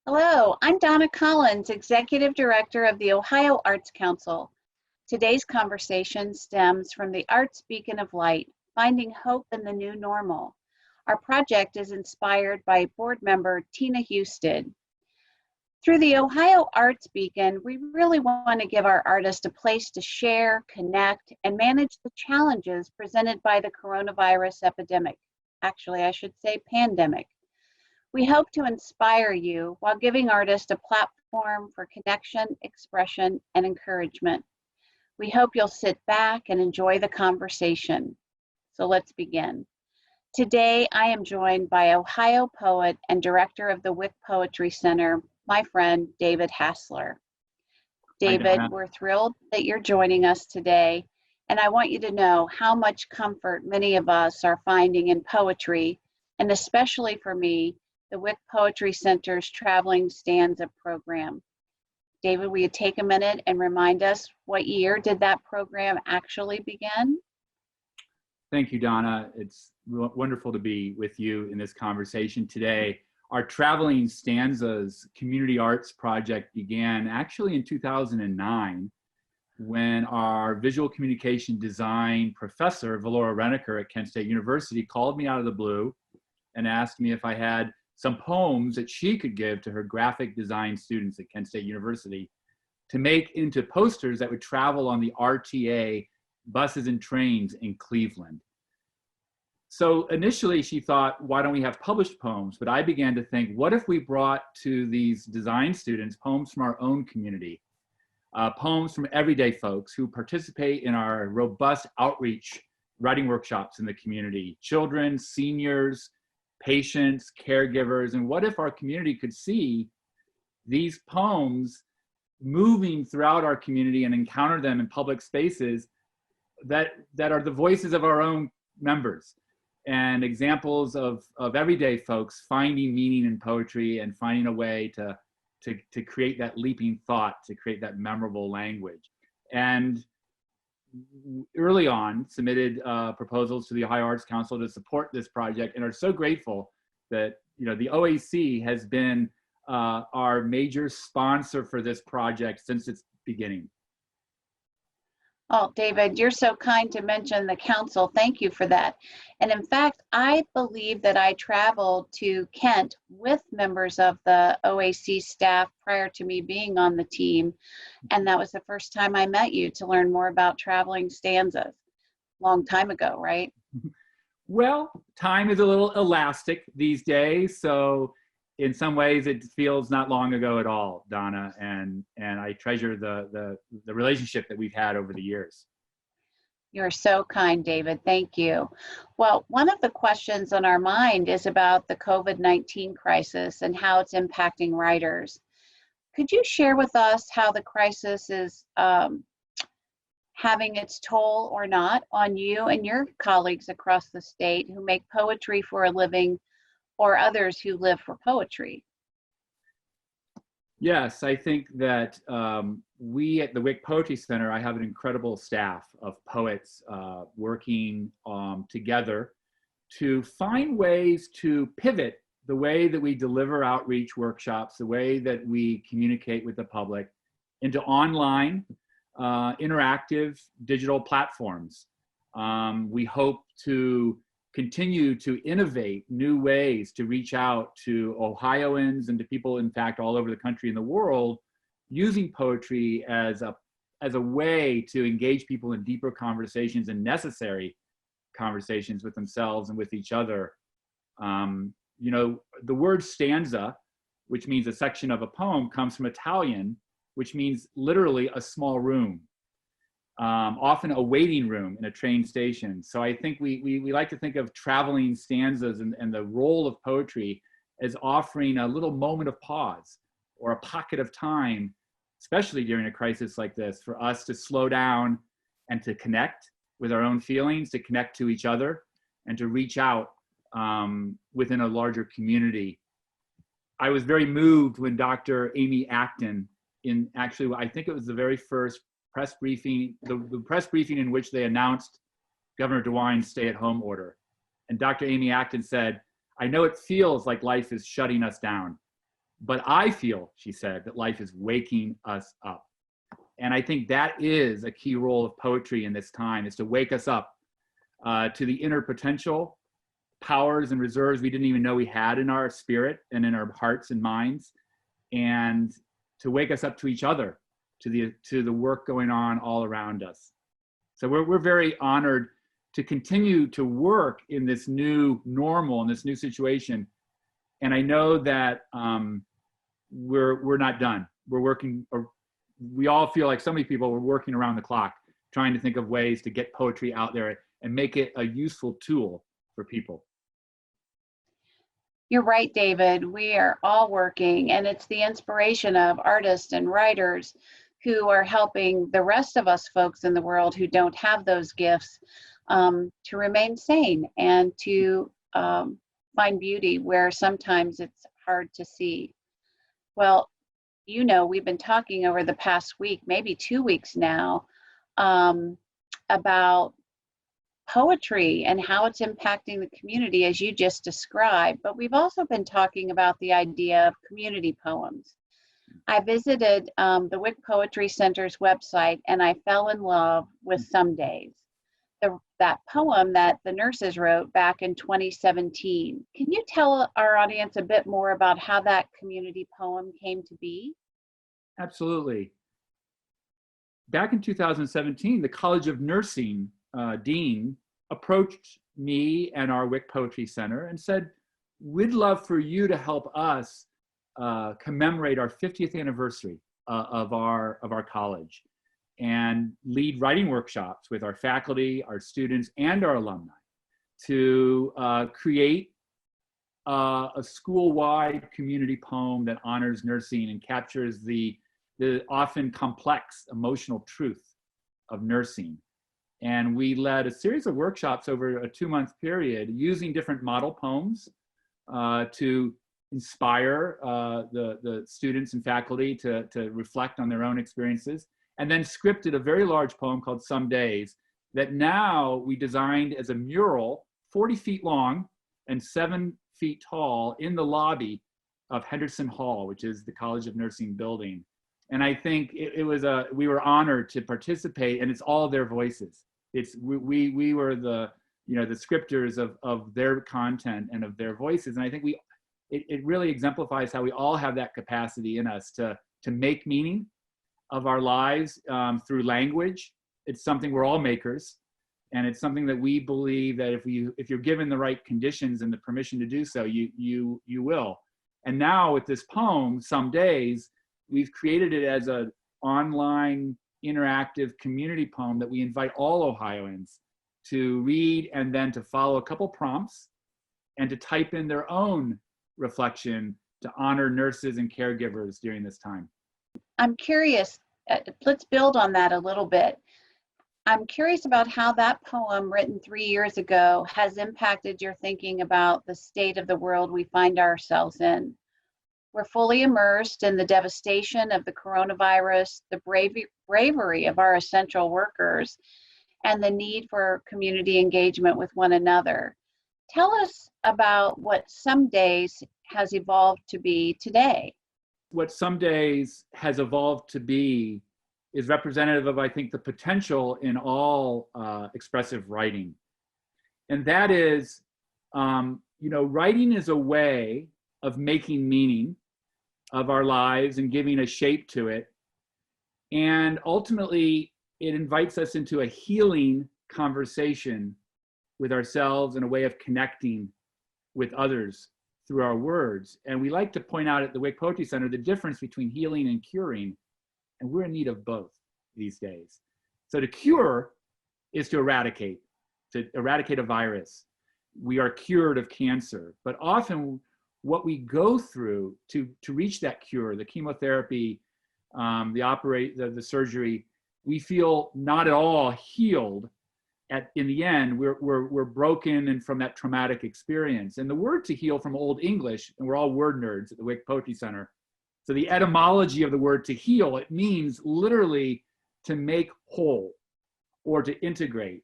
Hello, I'm Donna Collins, Executive Director of the Ohio Arts Council. Today's conversation stems from the Arts Beacon of Light, Finding Hope in the New Normal. Our project is inspired by board member Tina Husted. Through the Ohio Arts Beacon, we really want to give our artists a place to share, connect, and manage the challenges presented by the coronavirus epidemic. Actually, I should say pandemic. We hope to inspire you while giving artists a platform for connection, expression, and encouragement. We hope you'll sit back and enjoy the conversation. So let's begin. Today, I am joined by Ohio poet and director of the Wick Poetry Center, my friend, David Hassler. David, we're thrilled that you're joining us today, and I want you to know how much comfort many of us are finding in poetry, and especially for me, the Wick Poetry Center's Traveling Stanza program. David, will you take a minute and remind us what year did that program actually begin? Thank you, Donna. It's wonderful to be with you in this conversation today. Our Traveling Stanzas community arts project began actually in 2009 when our visual communication design professor, Valora Reniker at Kent State University, called me out of the blue and asked me if I had some poems that she could give to her graphic design students at Kent State University to make into posters that would travel on the RTA buses and trains in Cleveland. So initially she thought, why don't we have published poems? But I began to think, what if we brought to these design students poems from our own community, poems from everyday folks who participate in our robust outreach writing workshops in the community, children, seniors, patients, caregivers, and what if our community could see these poems moving throughout our community and encounter them in public spaces that are the voices of our own members and examples of everyday folks finding meaning in poetry and finding a way to create that leaping thought, to create that memorable language. And early on submitted proposals to the Ohio Arts Council to support this project and are so grateful that the OAC has been our major sponsor for this project since its beginning. Oh, David, you're so kind to mention the council. Thank you for that. And in fact, I believe that I traveled to Kent with members of the OAC staff prior to me being on the team. And that was the first time I met you to learn more about Traveling Stanzas. Long time ago, right? Well, time is a little elastic these days. So in some ways it feels not long ago at all, Donna, and I treasure the relationship that we've had over the years. You're so kind, David. Thank you. Well, one of the questions on our mind is about the COVID-19 crisis and how it's impacting writers. Could you share with us how the crisis is having its toll or not on you and your colleagues across the state who make poetry for a living, or others who live for poetry? Yes, I think that we at the Wick Poetry Center, I have an incredible staff of poets working together to find ways to pivot the way that we deliver outreach workshops, the way that we communicate with the public into online, interactive digital platforms. We hope to continue to innovate new ways to reach out to Ohioans and to people, in fact, all over the country and the world, using poetry as a way to engage people in deeper conversations and necessary conversations with themselves and with each other. The word stanza, which means a section of a poem, comes from Italian, which means literally a small room. Often a waiting room in a train station. So I think we like to think of traveling stanzas and the role of poetry as offering a little moment of pause or a pocket of time, especially during a crisis like this, for us to slow down and to connect with our own feelings, to connect to each other, and to reach out within a larger community. I was very moved when Dr. Amy Acton, I think it was the very first press briefing, the press briefing in which they announced Governor DeWine's stay-at-home order. And Dr. Amy Acton said, "I know it feels like life is shutting us down, But I feel, she said, that life is waking us up. And I think that is a key role of poetry in this time, is to wake us up to the inner potential, powers and reserves we didn't even know we had in our spirit and in our hearts and minds, and to wake us up to each other, to the work going on all around us. So we're very honored to continue to work in this new normal, in this new situation. And I know that we're not done. We're working, or we all feel like so many people are working around the clock, trying to think of ways to get poetry out there and make it a useful tool for people. You're right, David. We are all working, and it's the inspiration of artists and writers who are helping the rest of us folks in the world who don't have those gifts to remain sane and to find beauty where sometimes it's hard to see. Well, you know, we've been talking over the past week, maybe 2 weeks now, about poetry and how it's impacting the community, as you just described. But we've also been talking about the idea of community poems. I visited the Wick Poetry Center's website, and I fell in love with Some Days, that poem that the nurses wrote back in 2017. Can you tell our audience a bit more about how that community poem came to be? Absolutely. Back in 2017, the College of Nursing dean approached me and our Wick Poetry Center and said, we'd love for you to help us commemorate our 50th anniversary of our college and lead writing workshops with our faculty, our students, and our alumni to create a school-wide community poem that honors nursing and captures the often complex emotional truth of nursing. And we led a series of workshops over a 2-month period using different model poems to inspire the students and faculty to reflect on their own experiences, and then scripted a very large poem called Some Days that now we designed as a mural 40 feet long and 7 feet tall in the lobby of Henderson Hall, which is the College of Nursing building. And I think we were honored to participate, and it's all their voices. We were the scripters of their content and of their voices. And I think it really exemplifies how we all have that capacity in us to make meaning of our lives through language. It's something we're all makers, and it's something that we believe that if you're given the right conditions and the permission to do so, you will. And now with this poem, Some Days, we've created it as an online interactive community poem that we invite all Ohioans to read and then to follow a couple prompts and to type in their own reflection to honor nurses and caregivers during this time. I'm curious, let's build on that a little bit. I'm curious about how that poem written 3 years ago has impacted your thinking about the state of the world we find ourselves in. We're fully immersed in the devastation of the coronavirus, the bravery of our essential workers, and the need for community engagement with one another. Tell us about what Some Days has evolved to be today. What Some Days has evolved to be is representative of, I think, the potential in all expressive writing. And that is, writing is a way of making meaning of our lives and giving a shape to it. And ultimately, it invites us into a healing conversation with ourselves and a way of connecting with others through our words. And we like to point out at the Wick Poetry Center the difference between healing and curing, and we're in need of both these days. So to cure is to eradicate a virus. We are cured of cancer, but often what we go through to reach that cure, the chemotherapy, the surgery, we feel not at all healed. In the end, we're broken and from that traumatic experience. And the word to heal from Old English, and we're all word nerds at the Wick Poetry Center. So the etymology of the word to heal, it means literally to make whole or to integrate.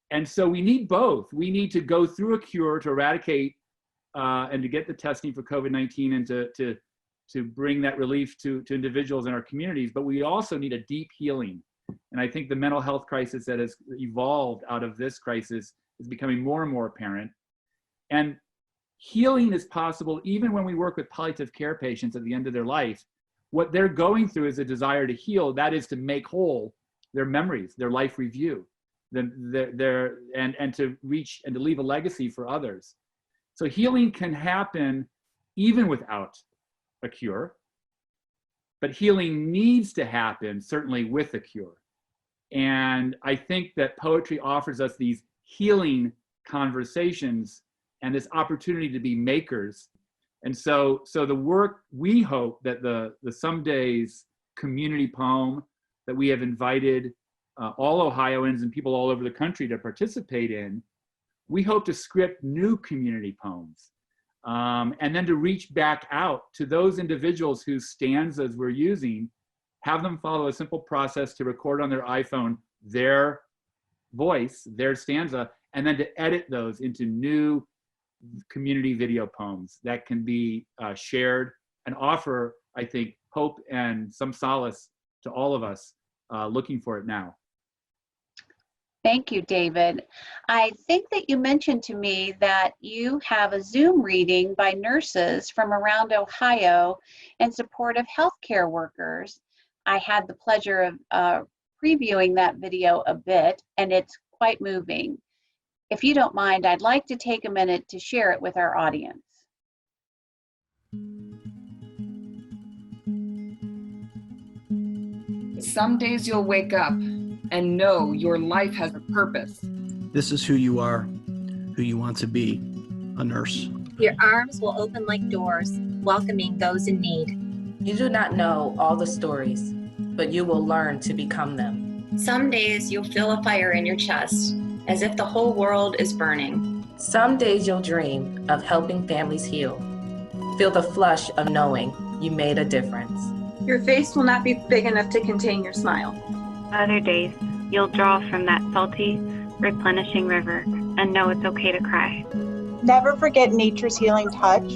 And so we need both. We need to go through a cure to eradicate and to get the testing for COVID-19 and to bring that relief to individuals in our communities, but we also need a deep healing. And I think the mental health crisis that has evolved out of this crisis is becoming more and more apparent. And healing is possible even when we work with palliative care patients at the end of their life. What they're going through is a desire to heal, that is to make whole their memories, their life review, and to reach and to leave a legacy for others. So healing can happen even without a cure, but healing needs to happen certainly with a cure. And I think that poetry offers us these healing conversations and this opportunity to be makers. And so the work, we hope that the Some Days community poem that we have invited all Ohioans and people all over the country to participate in, we hope to script new community poems. And then to reach back out to those individuals whose stanzas we're using, have them follow a simple process to record on their iPhone their voice, their stanza, and then to edit those into new community video poems that can be shared and offer, I think, hope and some solace to all of us looking for it now. Thank you, David. I think that you mentioned to me that you have a Zoom reading by nurses from around Ohio in support of healthcare workers. I had the pleasure of previewing that video a bit, and it's quite moving. If you don't mind, I'd like to take a minute to share it with our audience. Some days you'll wake up and know your life has a purpose. This is who you are, who you want to be, a nurse. Your arms will open like doors, welcoming those in need. You do not know all the stories, but you will learn to become them. Some days you'll feel a fire in your chest, as if the whole world is burning. Some days you'll dream of helping families heal. Feel the flush of knowing you made a difference. Your face will not be big enough to contain your smile. Other days, you'll draw from that salty, replenishing river and know it's okay to cry. Never forget nature's healing touch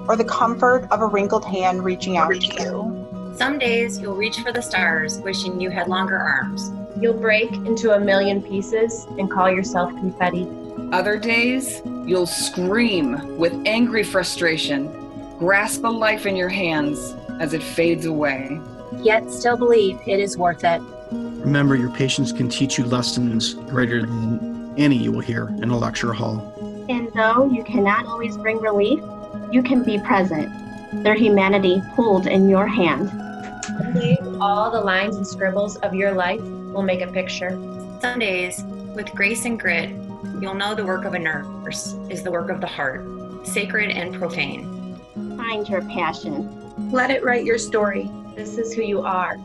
or the comfort of a wrinkled hand reaching out to you. Some days you'll reach for the stars, wishing you had longer arms. You'll break into a million pieces and call yourself confetti. Other days, you'll scream with angry frustration, grasp a life in your hands as it fades away. Yet still believe it is worth it. Remember, your patients can teach you lessons greater than any you will hear in a lecture hall. And though you cannot always bring relief, you can be present. Their humanity hold in your hand. Someday, all the lines and scribbles of your life will make a picture. Some days, with grace and grit, you'll know the work of a nurse is the work of the heart, sacred and profane. Find your passion. Let it write your story. This is who you are,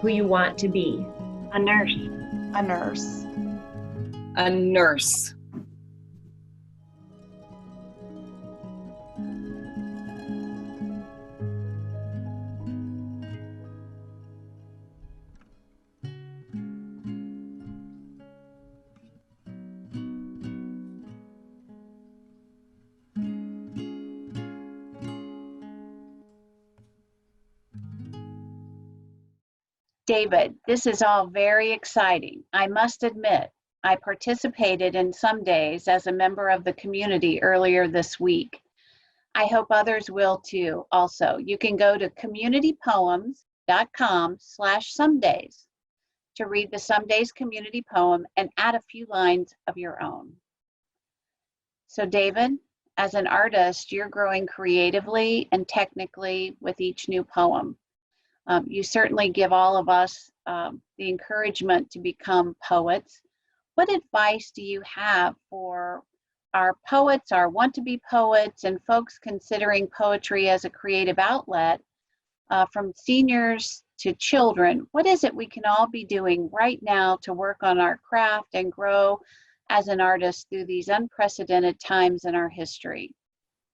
who you want to be. A nurse. A nurse. A nurse. David, this is all very exciting. I must admit, I participated in Some Days as a member of the community earlier this week. I hope others will too also. You can go to communitypoems.com/somedays to read the Some Days community poem and add a few lines of your own. So David, as an artist, you're growing creatively and technically with each new poem. You certainly give all of us the encouragement to become poets. What advice do you have for our poets, our want-to-be poets, and folks considering poetry as a creative outlet, from seniors to children? What is it we can all be doing right now to work on our craft and grow as an artist through these unprecedented times in our history?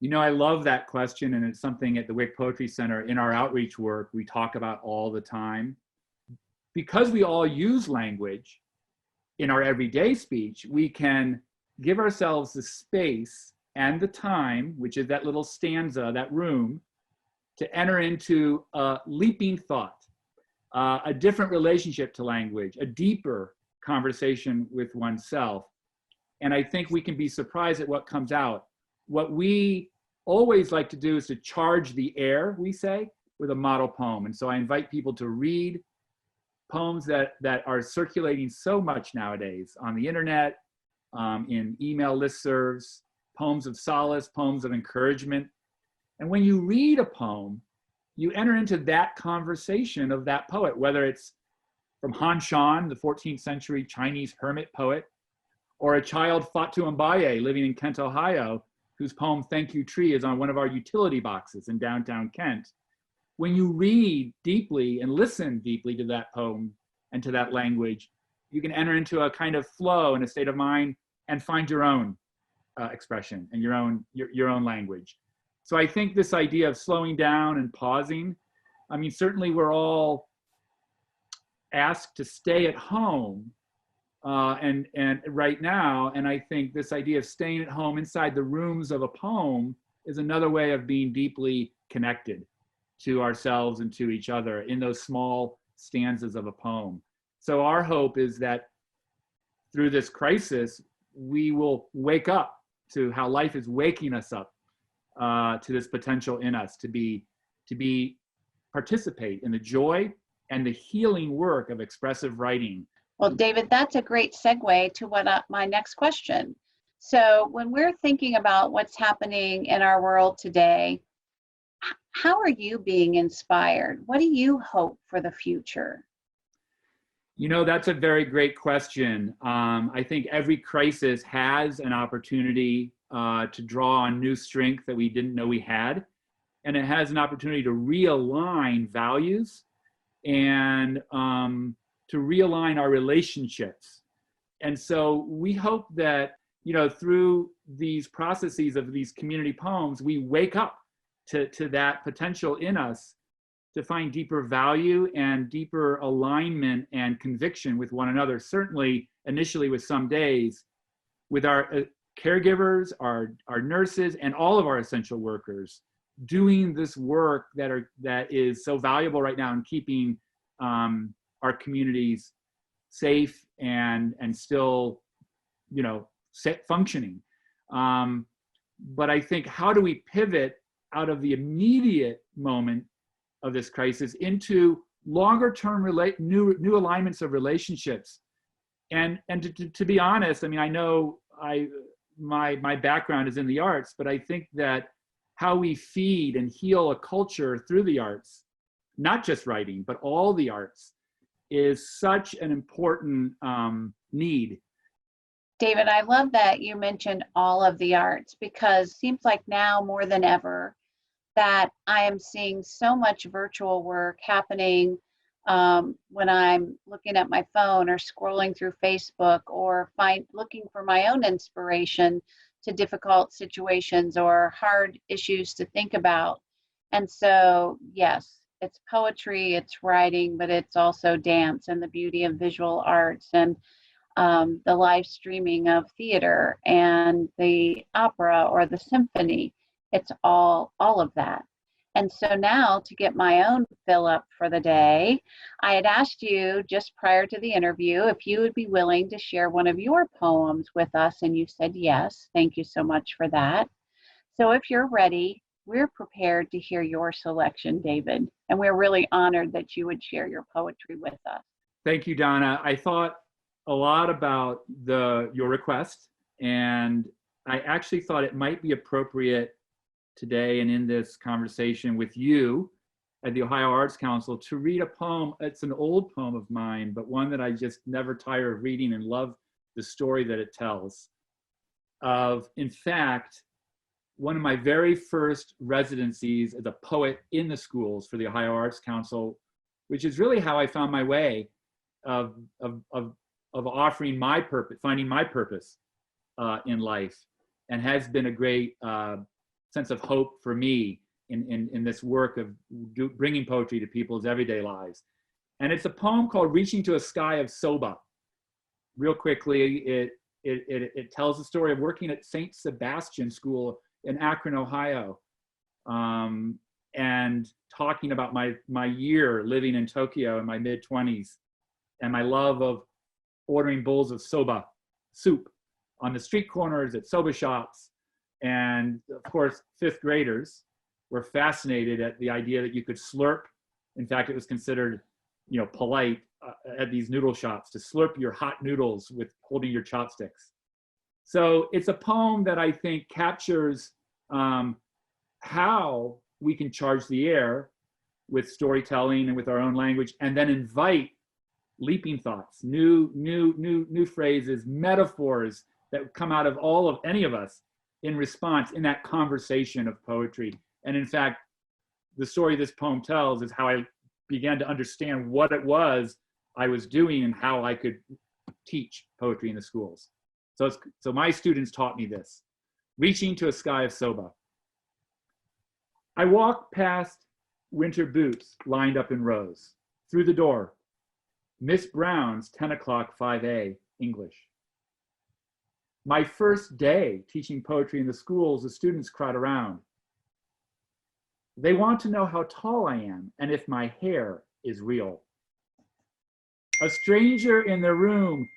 You know, I love that question, and it's something at the Wick Poetry Center in our outreach work we talk about all the time. Because we all use language in our everyday speech, we can give ourselves the space and the time, which is that little stanza, that room, to enter into a leaping thought, a different relationship to language, a deeper conversation with oneself. And I think we can be surprised at what comes out. What we always like to do is to charge the air, we say, with a model poem. And so I invite people to read poems that are circulating so much nowadays on the internet, in email listservs, poems of solace, poems of encouragement. And when you read a poem, you enter into that conversation of that poet, whether it's from Han Shan, the 14th century Chinese hermit poet, or a child Fatu Mbaye living in Kent, Ohio, whose poem Thank You Tree is on one of our utility boxes in downtown Kent. When you read deeply and listen deeply to that poem and to that language, you can enter into a kind of flow and a state of mind and find your own expression and your own language. So I think this idea of slowing down and pausing, I mean, certainly we're all asked to stay at home and right now, and I think this idea of staying at home inside the rooms of a poem is another way of being deeply connected to ourselves and to each other in those small stanzas of a poem. So our hope is that through this crisis, we will wake up to how life is waking us up to this potential in us to participate in the joy and the healing work of expressive writing. Well, David, that's a great segue to my next question. So when we're thinking about what's happening in our world today, how are you being inspired? What do you hope for the future? You know, that's a very great question. I think every crisis has an opportunity to draw on new strength that we didn't know we had. And it has an opportunity to realign values and to realign our relationships. And so we hope that, you know, through these processes of these community poems, we wake up to that potential in us to find deeper value and deeper alignment and conviction with one another, certainly initially with some days, with our caregivers, our nurses, and all of our essential workers doing this work that is so valuable right now in keeping our communities safe and still, you know, functioning. But I think, how do we pivot out of the immediate moment of this crisis into longer term new alignments of relationships? And to be honest, I mean, I know my background is in the arts, but I think that how we feed and heal a culture through the arts, not just writing, but all the arts, is such an important need. David, I love that you mentioned all of the arts, because it seems like now more than ever that I am seeing so much virtual work happening when I'm looking at my phone or scrolling through Facebook or looking for my own inspiration to difficult situations or hard issues to think about. And so, yes, it's poetry, it's writing, but it's also dance and the beauty of visual arts and the live streaming of theater and the opera or the symphony. It's all of that. And so now, to get my own fill up for the day, I had asked you just prior to the interview if you would be willing to share one of your poems with us, and you said yes. Thank you so much for that. So if you're ready, we're prepared to hear your selection, David, and we're really honored that you would share your poetry with us. Thank you, Donna. I thought a lot about your request, and I actually thought it might be appropriate today and in this conversation with you at the Ohio Arts Council to read a poem. It's an old poem of mine, but one that I just never tire of reading and love the story that it tells of, in fact, one of my very first residencies as a poet in the schools for the Ohio Arts Council, which is really how I found my way of offering my purpose, finding my purpose in life, and has been a great sense of hope for me in this work of bringing poetry to people's everyday lives. And it's a poem called Reaching to a Sky of Soba. Real quickly, it tells the story of working at St. Sebastian School in Akron, Ohio. and talking about my year living in Tokyo in my mid-20s and my love of ordering bowls of soba soup on the street corners at soba shops. And of course, fifth graders were fascinated at the idea that you could slurp. In fact, it was considered, polite at these noodle shops to slurp your hot noodles with holding your chopsticks. So it's a poem that I think captures how we can charge the air with storytelling and with our own language, and then invite leaping thoughts, new phrases, metaphors that come out of any of us in response in that conversation of poetry. And in fact, the story this poem tells is how I began to understand what it was I was doing and how I could teach poetry in the schools. So my students taught me this: reaching to a sky of soba. I walked past winter boots lined up in rows. Through the door, Miss Brown's 10 o'clock 5A English. My first day teaching poetry in the schools, the students crowd around. They want to know how tall I am and if my hair is real. A stranger in the room,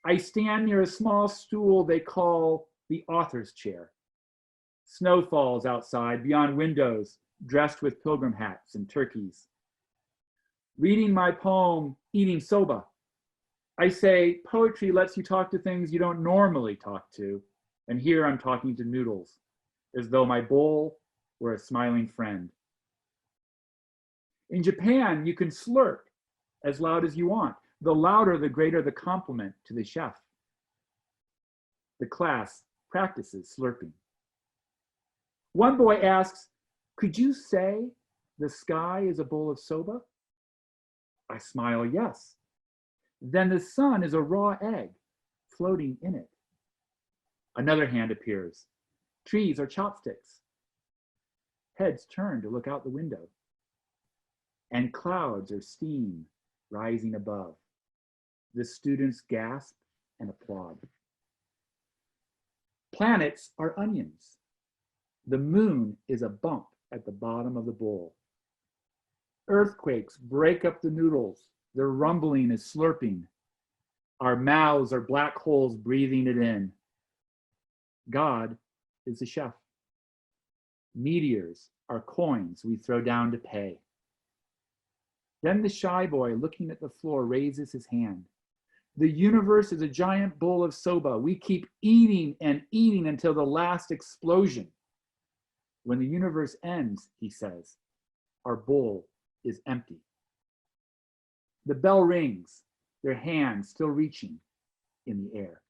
I stand near a small stool they call the author's chair. Snow falls outside beyond windows, dressed with pilgrim hats and turkeys. Reading my poem, Eating Soba, I say, poetry lets you talk to things you don't normally talk to, and here I'm talking to noodles, as though my bowl were a smiling friend. In Japan, you can slurp as loud as you want. The louder, the greater the compliment to the chef. The class practices slurping. One boy asks, could you say the sky is a bowl of soba? I smile, yes. Then the sun is a raw egg floating in it. Another hand appears. Trees are chopsticks. Heads turn to look out the window. And clouds are steam rising above. The students gasp and applaud. Planets are onions. The moon is a bump at the bottom of the bowl. Earthquakes break up the noodles. Their rumbling is slurping. Our mouths are black holes breathing it in. God is the chef. Meteors are coins we throw down to pay. Then the shy boy looking at the floor raises his hand. The universe is a giant bowl of soba. We keep eating and eating until the last explosion. When the universe ends, he says, our bowl is empty. The bell rings, their hands still reaching in the air.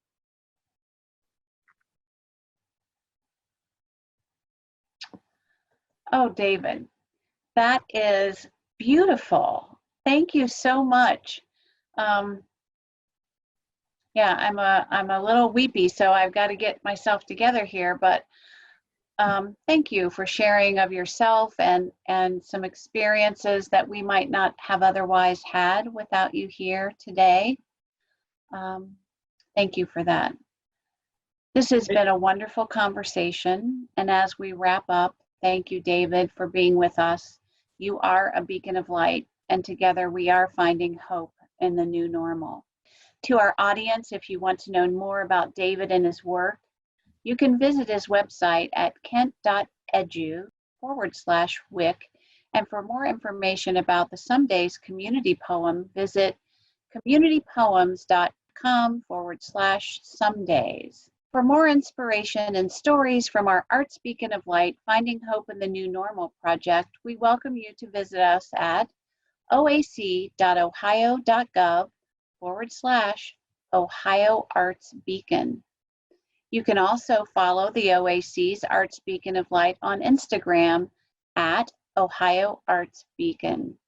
Oh, David, that is beautiful. Thank you so much. Yeah, I'm a little weepy, so I've got to get myself together here, but thank you for sharing of yourself and some experiences that we might not have otherwise had without you here today. Thank you for that. This has been a wonderful conversation, and as we wrap up, thank you, David, for being with us. You are a beacon of light, and together we are finding hope in the new normal. To our audience, if you want to know more about David and his work, you can visit his website at kent.edu/wick. And for more information about the Some Days community poem, visit communitypoems.com/somedays. For more inspiration and stories from our Arts Beacon of Light, Finding Hope in the New Normal project, we welcome you to visit us at oac.ohio.gov/Ohio Arts Beacon. You can also follow the OAC's Arts Beacon of Light on Instagram at Ohio Arts Beacon.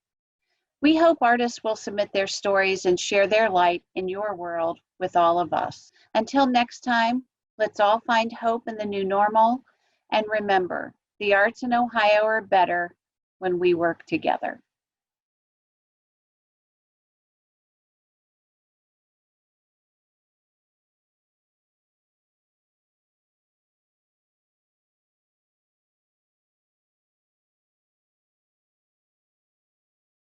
We hope artists will submit their stories and share their light in your world with all of us. Until next time, let's all find hope in the new normal, and remember, the arts in Ohio are better when we work together.